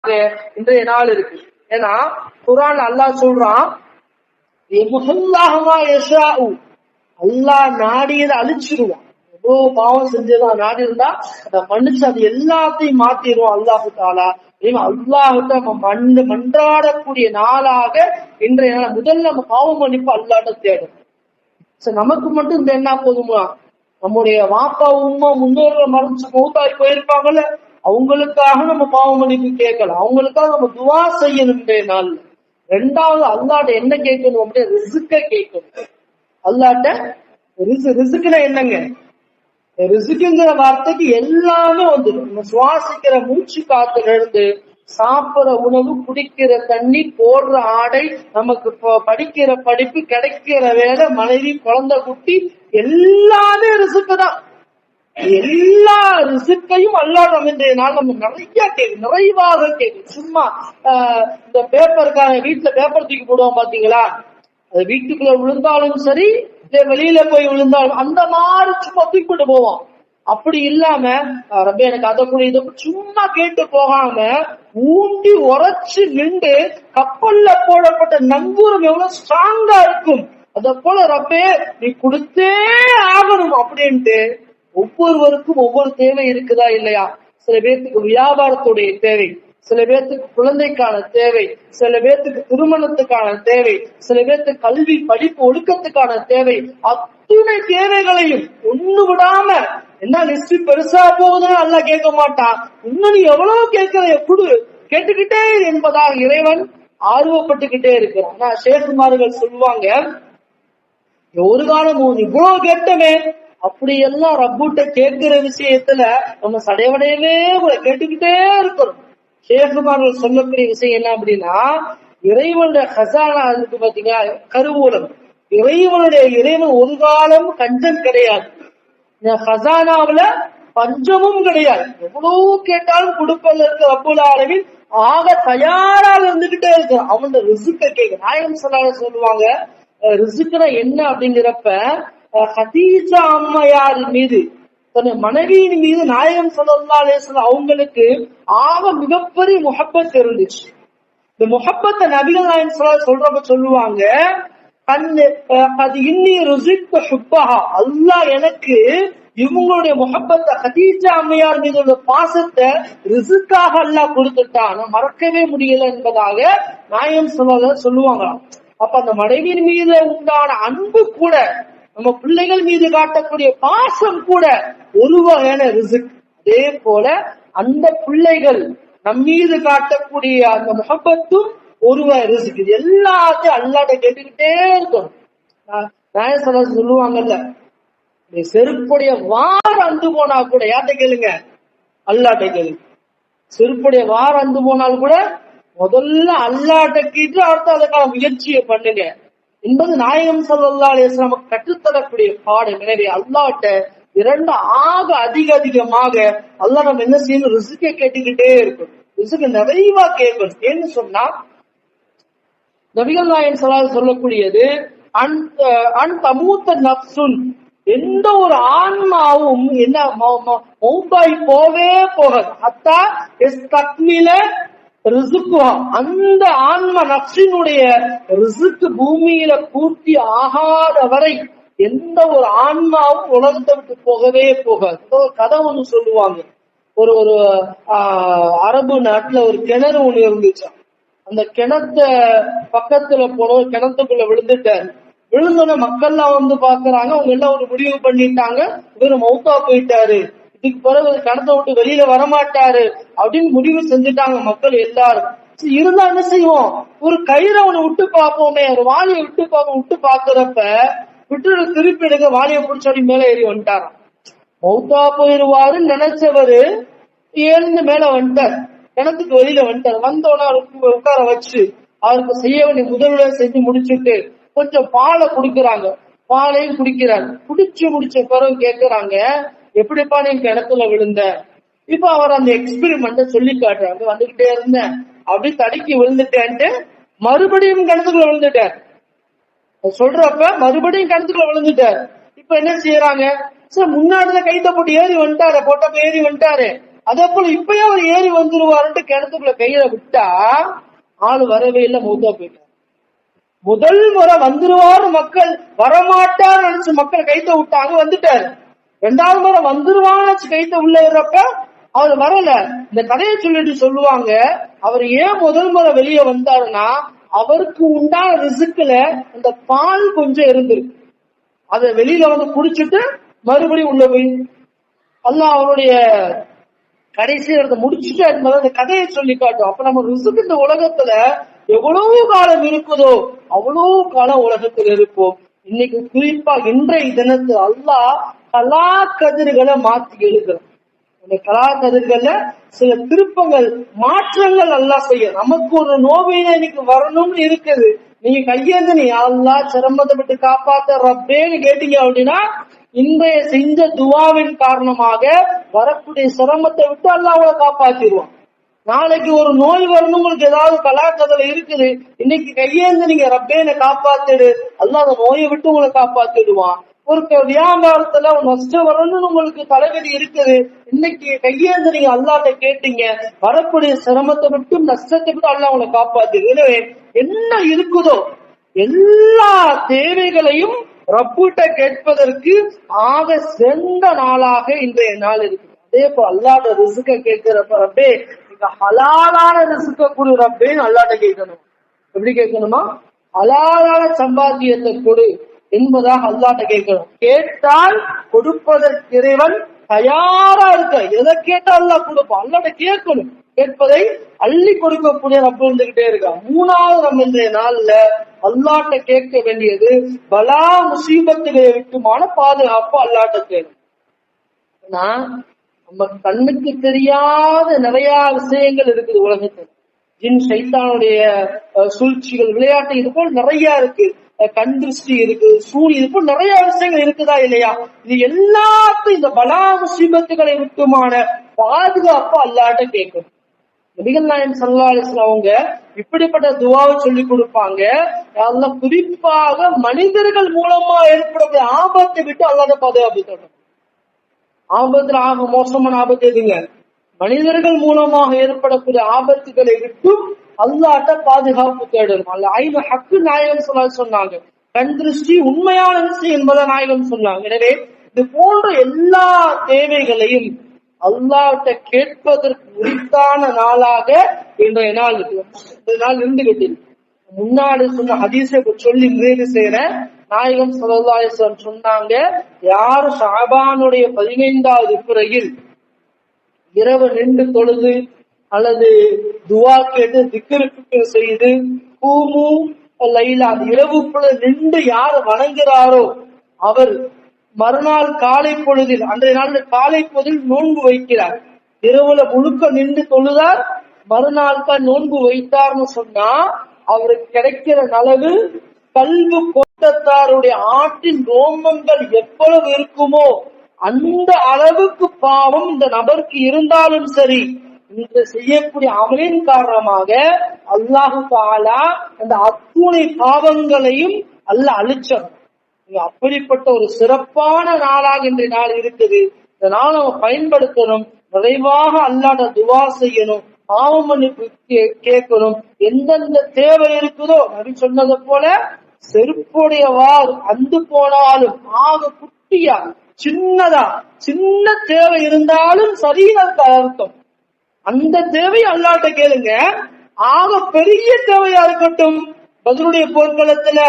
இன்றைய நாள் இருக்கு. ஏன்னா குர்ஆன் அல்லாஹ் சொல்றான், அல்லாஹ் நாடியதை அழிச்சிருவான். எவ்வளவு பாவம் செஞ்சதான் நாடி இருந்தா அதை மன்னிச்சு அது எல்லாத்தையும் மாத்திடுவோம் அல்லாஹு தாலா. அல்லாஹுட்ட நம்ம மன்றாடக்கூடிய நாளாக இன்றைய நாள். முதல்ல நம்ம பாவம் மன்னிப்பு அல்லாட்ட தேடும். நமக்கு மட்டும் இந்த என்ன போதுமா, நம்முடைய வாப்பா உம்மா முன்னோர்கள் மறைச்சு மௌத்தாய் போயிருப்பாங்கல்ல, அவங்களுக்காக நம்ம பாவ மன்னிப்பு கேட்கலாம், அவங்களுக்காக நம்ம துவா செய்யணும் இன்றைய நாள். ரெண்டாவது அல்லாட்ட என்ன கேட்கணும் அப்படியே ரிசுக்க கேட்கணும். அல்லாட்ட ரிசுக்குன்னா என்னங்க, ரிசுக்குங்கிற வார்த்தைக்கு எல்லாமே வந்துடும். நம்ம சுவாசிக்கிற மூச்சு காத்துல இருந்து சாப்பிடுற உணவு, குடிக்கிற தண்ணி, போடுற ஆடை, நமக்கு படிக்கிற படிப்பு, கிடைக்கிற வேலை, மனைவி, குழந்தை, குட்டி எல்லாமே ரிசுக்கு தான். எல்லா ரிசுக்கையும் அல்லாஹ் இன்றைய நாள் நம்ம நிறைய கேட்கும், நிறைவாக கேட்கும். சும்மா இந்த பேப்பருக்கான வீட்டுல பேப்பர் தூக்கி போடுவோம் பாத்தீங்களா, அது வீட்டுக்குள்ள விழுந்தாலும் சரி, வெளியில போய் விழுந்தாலும் அந்த மாதிரி சும்மா தூக்கி போட்டு போவோம். அப்படி இல்லாம ரொம்ப எனக்கு அதை கூட இதை சும்மா கேட்டு போகாம ஊண்டி உரைச்சு நின்று கப்பல்ல போடப்பட்ட நங்கூரம் எவ்வளவு ஸ்ட்ராங்கா இருக்கும், அத போல ரப்பே நீ கொடுத்தே ஆகணும் அப்படின்ட்டு ஒவ்வொருவருக்கும் ஒவ்வொரு தேவை இருக்குதா இல்லையா? சில பேர்த்துக்கு வியாபாரத்துடைய தேவை, சில பேர்த்துக்கு குழந்தைக்கான தேவை, சில பேர்த்துக்கு திருமணத்துக்கான தேவை, சில பேர்த்துக்கு கல்வி படிப்பு ஒழுக்கத்துக்கான தேவை. அத்துணை தேவைகளையும் ஒண்ணு விடாம, என்ன லிஸ்ட் பெருசா போகுதுன்னு நல்லா கேட்க மாட்டான், இன்னும் நீ எவ்வளவு கேட்கிற குடு, கேட்டுக்கிட்டே என்பதாக இறைவன் ஆர்வப்பட்டுக்கிட்டே இருக்கிறான். ஆனா ஷேகுமார்கள் சொல்லுவாங்க, ஒரு காலம் இவ்வளவு கேட்டமே, அப்படி எல்லாம் ரப்புட்ட கேட்கிற விஷயத்துல நம்ம சடைவடையவே கேட்டுக்கிட்டே இருக்கிறோம். ஷேகுமார்கள் சொல்லக்கூடிய விஷயம் என்ன அப்படின்னா, இறைவனுடைய ஹசானா இருக்கு பாத்தீங்களா, கருவூலம், இறைவன் ஒரு காலம் கஞ்சம் கிடையாது, ஹசானாவுல பஞ்சமும் கிடையாது. எவ்வளவு கேட்டாலும் கொடுப்பதற்கு ரப்புல் ஆலமீன் ஆக தயாராக இருந்துகிட்டே இருக்கு. அவன் ரிசுக்க கேட்க நாயகம் ஸல்லல்லாஹு சொல்லுவாங்க, ரிசுக்குனா என்ன அப்படிங்கிறப்ப ஹதீஜா அம்மையார் மீது, தன் மனைவியின் மீது நாயகம் ஸல்லல்லாஹு அலைஹி வஸல்லம் அவங்களுக்கு ஆக மிகப்பெரிய முஹப்பத் இருந்துச்சு. இந்த முஹப்பத்தை நபிகள் நாயகம் ஸல்லல்லாஹு சொல்றப்ப சொல்லுவாங்க, அல்லாஹ் எனக்கு இவங்களுடைய முஹப்பத்தை, ஹதீஜா அம்மையார் மீது உள்ள பாசத்தை ரிசுக்காக அல்லாஹ் கொடுத்துட்டான், மறக்கவே முடியல என்பதாக நாயகம் ஸல்லல்லாஹு சொல்லுவாங்களாம். அப்ப அந்த மனைவியின் மீது உண்டான அன்பு கூட, நம்ம பிள்ளைகள் மீது காட்டக்கூடிய பாசம் கூட ஒரு வகையான ரிசுக். அதே போல அந்த பிள்ளைகள் நம் மீது காட்டக்கூடிய அந்த முஹப்பத்தும் ஒரு வகை ரிசுக். இது எல்லாத்தையும் அல்லாஹ்ட்ட கேட்டுக்கிட்டே இருக்கணும். நாயகம் ஸல்லல்லாஹு சொல்லுவாங்கல்ல, செருப்புடைய வார அந்து போனா கூட யார்கிட்ட கேளுங்க, அல்லாஹ்ட்ட கேளுங்க. செருப்புடைய வார அந்து போனால் கூட முதல்ல அல்லாஹ்ட்ட கேட்டு அடுத்து அதுக்கான முயற்சியை பண்ணுங்க என்பது நாயகம் ஸல்லல்லாஹு அலைஹி வஸல்லம் கற்றுத்தரக்கூடிய பாடம். எனவே அல்லாஹ்ட்ட இரண்டு அதிகமாக அல்லாஹ் நம்ம என்ன செய்யணும், ரிசுக்கை கேட்டுக்கிட்டே இருக்கணும், ரிசுக்கு நிறைவா கேட்கணும். ஏன்னு சொன்னா நபிகள் நாயகம் ஸல்லல்லாஹு அலைஹி சொல்லக்கூடியது, தமூத்த நஃப்சுன், எந்த ஒரு ஆன்மாவும் என்ன மௌத்தாய் போவே போகாது, ஹத்தா யஸ்தக்மில ரிசுக்குஹா, அந்த ஆன்மா நஃப்ஸினுடைய ரிசுக்கு பூமியில பூர்த்தி ஆகாத வரை எந்த ஒரு ஆன்மாவும் உலகத்தை விட்டு போகவே போகாது. ஒரு கதை ஒண்ணு சொல்லுவாங்க, ஒரு அரபு நாட்டுல ஒரு கிணறு ஒண்ணு இருந்துச்சு. அந்த கிணத்த பக்கத்துல போன கிணத்துக்குள்ள விழுந்துட்டாரு. விழுந்தோட மக்கள்லாம் வந்து பாக்குறாங்க, அவங்க எல்லாம் ஒரு முடிவு பண்ணிட்டாங்க, இவரு மௌத்தா போயிட்டாரு, இதுக்கு பிறகு கிணத்த விட்டு வெளியில வரமாட்டாரு அப்படின்னு முடிவு செஞ்சுட்டாங்க மக்கள் எல்லாரும். இருந்தா என்ன செய்வோம், ஒரு கயிறை அவனை விட்டு பார்ப்போமே, ஒரு வாளியை விட்டு பாக்குறப்ப விட்டு திருப்பி எடுக்க வாளியை பிடிச்சோடி மேல ஏறி வந்துட்டாராம். மௌத்தா போயிருவாருன்னு நினைச்சவரு எழுந்து மேல வந்துட்டார், கிணத்துக்கு வெளியில வந்துட்டார். வந்தோட உட்கார வச்சு அவருக்கு செய்ய வேண்டிய முதல்ல செஞ்சு முடிச்சுட்டு கொஞ்சம் பாலை குடிக்கிறாங்க, பாலையும் குடிக்கிறாங்க. முடிச்ச பிறகு கேட்கிறாங்க, எப்படிப்பா நீங்க கிணத்துல விழுந்த? இப்ப அவர் அந்த எக்ஸ்பெரிமெண்ட சொல்லி காட்டுறாங்க, வந்துகிட்டே இருந்தேன் அப்படி தடுக்கி விழுந்துட்டேன்ட்டு மறுபடியும் கிணத்துக்குள்ள விழுந்துட்டார். சொல்றப்ப மறுபடியும் கிணத்துக்குள்ள விழுந்துட்டார். இப்ப என்ன செய்யறாங்க, சார் முன்னாடிதான் கைத்த போட்டு ஏறி வந்துட்டாரு, போட்டப்ப ஏறி வந்துட்டாரு, அதே போல இப்பயே அவர் ஏறி வந்துருவாருன்ட்டு கிணத்துக்குள்ள கையில விட்டா ஆள் வரவே இல்லை, மூத்தா போயிட்டார். முதல் முறை வந்துருவாரு மக்கள், வரமாட்டார் நினைச்சு மக்கள் கைத்த விட்டாங்க, வந்துட்டாரு. 2வது முறை வந்துருவான்னு நினைச்சு கைத்த உள்ள வர்றப்ப அவர் வரல. இந்த கதையை சொல்லிட்டு சொல்லுவாங்க, அவர் ஏன் முதல் முறை வெளியே வந்தாருன்னா அவருக்கு உண்டான ரிசுக்குல அந்த பால் கொஞ்சம் இருந்திருக்கு. அதை வெளியில வந்து குடிச்சிட்டு மறுபடியும் உள்ள போய் அல்லாஹ் அவருடைய கடைசி முடிச்சுட்டு அந்த கதையை சொல்லி காட்டும். அப்ப நம்ம ரிசுக்கு இந்த உலகத்துல எவ்வளவு காலம் இருக்குதோ அவ்வளவு காலம் உலகத்தில் இருப்போம். இன்னைக்கு குறிப்பா இன்றைய தினத்தில் அல்லாஹ் கலா கதிர்களை மாற்றி எழுதுறோம். அந்த கலா கதிர்கள்ல சில திருப்பங்கள் மாற்றங்கள் அல்லாஹ் செய்ய, நமக்கு ஒரு நோவினை இன்னைக்கு வரணும்னு இருக்குது. நீங்க கையேந்து நீ அல்லாஹ் சிரமத்தை விட்டு காப்பாத்த ரப்பேன்னு கேட்டீங்க அப்படின்னா இன்றைய செஞ்ச துவாவின் காரணமாக வரக்கூடிய சிரமத்தை விட்டு அல்லாஹ் அவளை காப்பாத்திடுவான். நாளைக்கு ஒரு நோய் வரணும், உங்களுக்கு ஏதாவது கலாக்கதல இருக்குது, இன்னைக்கு கையேந்து நீங்க ரப்பேனை காப்பாத்திடு, அல்லாஹ் அந்த நோயை விட்டு உங்களை காப்பாத்திடுவான். ஒரு வியாபாரத்துல நஷ்டம் வரணும்னு உங்களுக்கு தலைவலி இருக்குது, இன்னைக்கு கையேந்து நீங்க அல்லாஹ்ட்ட கேட்டீங்க, வரக்கூடிய சிரமத்தை விட்டு நஷ்டத்தை விட்டு அல்லாஹ் உங்களை காப்பாத்திடு. எனவே என்ன இருக்குதோ எல்லா தேவைகளையும் ரப்புட்ட கேட்பதற்கு ஆக சிறந்த நாளாக இன்றைய நாள் இருக்கு. அதே போல அல்லாஹ்ட்ட ரிஸ்க கேட்கிறப்ப ரப்பே ஹலாலான ரிஸ்க கொடு ரப்பேன்னு அல்லாஹ்ட்ட கேட்கணும். எப்படி கேட்கணுமா? ஹலாலான சம்பாத்தியத்தை கொடு என்பதாக அல்லாஹ்ட்ட கேட்கணும். கேட்டால் கொடுப்பதற்கு இறைவன் தயாரா இருக்க, எதை கேட்டா அல்லாஹ் கொடுப்பான். அல்லாஹ்ட்ட கேட்கணும், கேட்பதை அள்ளி கொடுக்கக்கூடிய ரப்பு வந்துகிட்டே இருக்கா. 3வது நம்ம இன்றைய நாள்ல அல்லாஹ்ட்ட கேட்க வேண்டியது பலா முசீபத்திலே விட்டுமான பாதுகாப்பு அல்லாஹ்ட்ட கேட்கும். நம்ம கண்ணுக்கு தெரியாத நிறைய விஷயங்கள் இருக்குது உலகத்துல. ஜின் சைத்தானுடைய சூழ்ச்சிகள், விளையாட்டு, இது போல் நிறைய இருக்கு. கண் திருஷ்டி இருக்கு, சூரிய, இது போல் நிறைய விஷயங்கள் இருக்குதா இல்லையா? இது எல்லாத்தையும் இந்த பலா முசீபத்துகளை விட்டுமான பாதுகாப்பு அல்லாஹ்ட்ட கேட்கும். நபிகள் நாயகம் ஸல்லல்லாஹு அலைஹி வஸல்லம் அவங்க இப்படிப்பட்ட துஆவை சொல்லி கொடுப்பாங்க. அல்லாஹ் குறிப்பாக மனிதர்கள் மூலமா ஏற்படக்கூடிய ஆபத்தை விட்டு அல்லாஹ்ட்ட பாதுகாப்பு தரணும். ஆபத்துல ஆக மோசமான ஆபத்து எதுங்க? மனிதர்கள் மூலமாக ஏற்படக்கூடிய ஆபத்துகளை விட்டு அல்லாஹ்ட்ட பாதுகாப்பு தேடணும். அல்ல ஐந்து ஹக்கு நாயகம் சொன்னாங்க. கண் திருஷ்டி உண்மையான விஷயம் என்பதை நாயகம் சொன்னாங்க. எனவே இது போன்ற எல்லா தேவைகளையும் அல்லாஹ்ட்ட கேட்பதற்கு உரித்தான நாளாக இன்றைய நாள் இருந்துகிட்டு முன்னாடி சொன்ன ஹதீஸை சொல்லி நிறைவு செய்யற நாயகம் ஸல்லல்லாஹு அலைஹி வஸல்லம் சொன்னாங்க, யார் ஷஅபானுடைய 15வது பிறையில் இரவு நின்று தொழுது அல்லது துவா கேட்டு திக்ரு செய்து கூமு லைலா இரவுக்குள்ள நின்று யார் வணங்குகிறாரோ அவர் மறுநாள் காலை பொழுதில், அன்றைய நாள் காலை பொழுதில் நோன்பு வைக்கிறார். இரவுல முழுக்க நின்று தொழுதார், மறுநாள் தான் நோன்பு வைத்தார்னு சொன்னா அவருக்கு கிடைக்கிற நலவு கல்வி கோட்டத்தாருடைய ஆற்றின் ரோமங்கள் எவ்வளவு இருக்குமோ அந்த அளவுக்கு பாவம் இந்த நபருக்கு இருந்தாலும் சரி, இன்று செய்யக்கூடிய அமலின் காரணமாக அல்லாஹு தஆலா அந்த அத்துணை பாவங்களையும் அல்லாஹ் அழிச்சார். அப்படிப்பட்ட ஒரு சிறப்பான நாளாக இன்றைய நாள் இருக்குது. இந்த நாள் நம்ம பயன்படுத்தணும், நிறைவாக அல்லாஹ்ட்ட துஆ செய்யணும், பாவ மன்னிப்பு கேட்கணும். எந்தெந்த தேவை இருக்குதோ நபி சொன்னதை போல செருப்புடைய வார் அந்து போனாலும் ஆக குட்டியா சின்னதா சின்ன தேவை இருந்தாலும் சரியான அர்த்தம். அந்த தேவை அல்லாஹ்ட்ட கேளுங்க. ஆக பெரிய தேவையா இருக்கட்டும், பத்ருடைய போர்க்களத்துல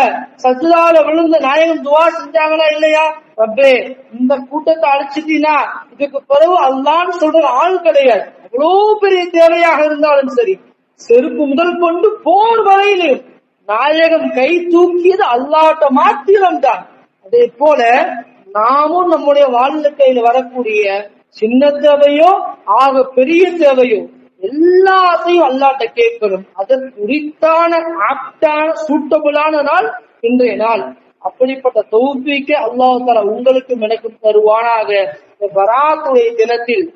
சஜ்தால விழுந்த நாயகம் துவா செஞ்சாங்களா இல்லையா? ரப்பே இந்த கூட்டத்தை அழைச்சிட்டீங்கன்னா இதுக்கு பிறகு அல்லாஹ்னு சொல்ற ஆள் கிடையாது. அவ்வளவு பெரிய தேவையாக இருந்தாலும் சரி, செருப்பு முதல் கொண்டு போர் வரையிலும் நாயகம் கை தூக்கியது அல்லாஹ்ட்ட மாத்திரம் தான். அதே போல நாமும் நம்முடைய வாழ்க்கையில வரக்கூடிய சின்ன தேவையோ ஆக பெரிய தேவையோ எல்லாத்தையும் அல்லாஹ்ட்ட கேட்கணும். அதற்கு உரித்தான ஆப்டான சூட்டபிளான நாள் இன்றைய நாள். அப்படிப்பட்ட தௌஃபீக்கை அல்லாஹ் தஆலா உங்களுக்கும் எனக்கும் தருவானாக. பராத்துடைய தினத்தில்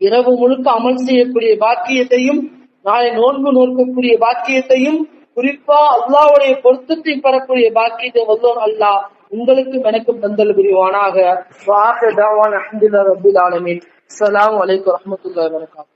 இரவு முழுக்க அமல் செய்யக்கூடிய பாக்கியத்தையும் நாளை நோன்பு நோக்கக்கூடிய பாக்கியத்தையும் குறிப்பா அல்லாஹ்வுடைய பொருத்தத்தை பெறக்கூடிய பாக்கியத்தை வல்லோன் அல்லாஹ் உங்களுக்கும் எனக்கும் தந்தல் புரிவானாக. வாஹிர் தஅவானா அல்ஹம்துலில்லாஹி ரப்பில் ஆலமீன். அஸ்ஸலாமு அலைக்கும் வரஹ்மத்துல்லாஹி வபரகாத்துஹு.